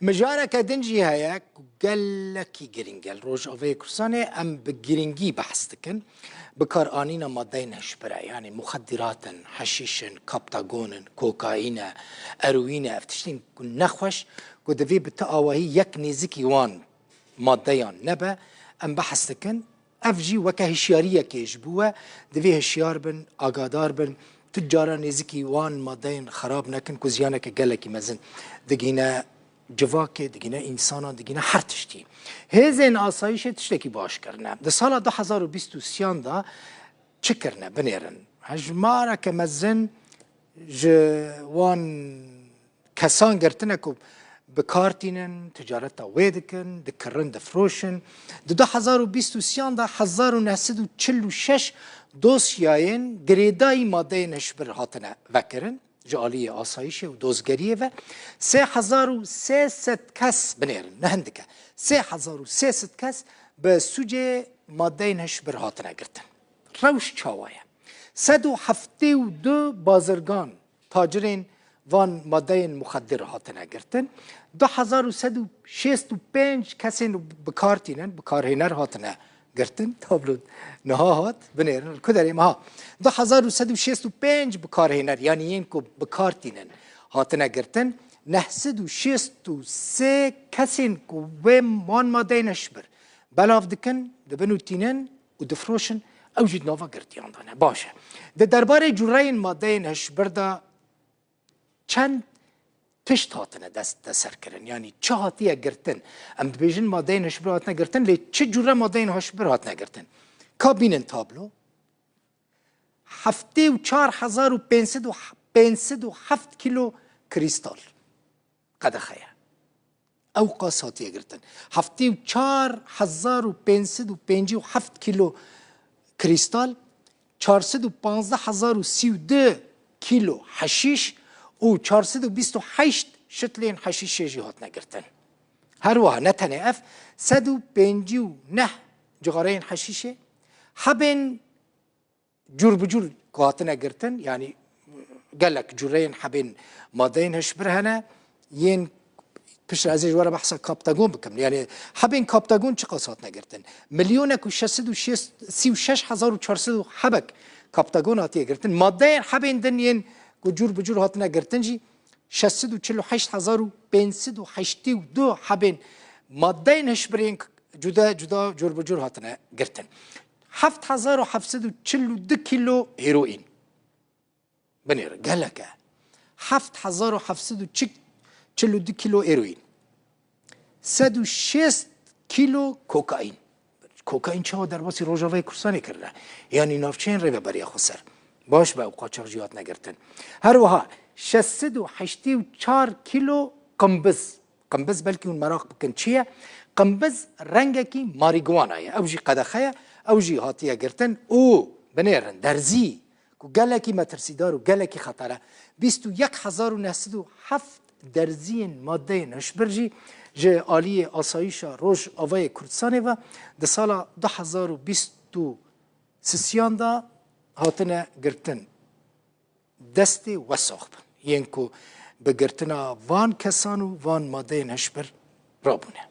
مجارك دنجي هيا قال لك جرينجل روج أوفي كرساني أم بجرينجي بحثتكن بكارانينا مادين هشبرا يعني مخدرات حشيش كابتاغون كوكايين أروين افتشتين كن نخوش كدفي بتقاوهي يك نيزكي وان ماديان نبا أم بحثتكن افجي وكهشياريه كيجبوه دفي هشيار بن اقادار بن تجارة نزكي وان مادين خراب نكن كوزيانك قالك مزن دقينا جواكي دقينا انسانا دقينا حرتشتي هزين آسایش تشتكي باش کرنا ده سال 2023 دا چكرنا بنيرن هجمارة كمزن جوان كسان گرتنكو بكارتينن تجارتا ويدكن دكرن دفروشن ده 2023 دا 1946 دوسیاین گریدای ماده نشبر هاتنه وکرن جالی آسایشه و دوزگریه و 3300 کس بنیرن نهندکه 3300 کس به سوجه ماده نشبر هاتنه گرتن روش چاوایه 172 بازرگان تاجرین وان ماده مخدر هاتنه گرتن 2165 کسی بکارتینن بکارهنر هاتنه گرتن تابلو نهاهات بنیرن کدری ما 2165 بکارهنر یعنی این کو بکارتینن هاتنه گرتن 963 کسین کو و مان ماده نشبر بلاف دکن دبنو تینن و دفروشن اوجد نوفا گرتیان دانه باشه ده درباره جورین ماده نشبر دا چند تشت هاتنه دست سر کرن یعنی چه هاتیه گرتن ام بیجن ماده نشبر هاتنه گرتن لی چه جوره ماده نشبر هاتنه گرتن کابینن تابلو 74,507 کیلو کریستال قدخیه او قاس هاتیه گرتن 74,557 کیلو کریستال 415,032 کیلو حشیش و 428 شتلين حشيشة جهات نگرتن هر وها نتنه اف 159 جغارين حشيشة حبين جور بجور كهات نگرتن يعني قال لك جورين حبين مادين هشبرهنا ين بش عزيز ورا بحثا كابتاغون بكم يعني حبين كابتاغون چه قاسات نگرتن مليونك و 636,400 حبك كابتاغون هاتيه گرتن مادين حبين دنين جور بجور هاتنا گرتنجی 648,582 حبین ماده نشبرین جدا جدا جور بجور هاتنا گرتن 7,742 کیلو هیروئین بنیر گلکه 7,742 کیلو هیروئین 106 کیلو کوکائین کوکائین چه در باسی روجاوی کرسانی کرده یعنی نافچین ری بریا خسر باش با قاچاقچیات نگرتن هر وها 684 کیلو قنبز بلکه اون مراق بکن چیه قنبز رنگه کی ماریگوانایه او جی قدخه او جی هاتیه گرتن او بنیرن درزی که گلکی مترسیدار و گلکی خطره 21,907 درزین ماده نشبرجی جه آلی آسایش روش آوای کردستانه و ده سال 2023 دا هاتنه گرتن دستی وساخ بن ینکو به گرتنا وان کسانو وان ماده نشبر رابونه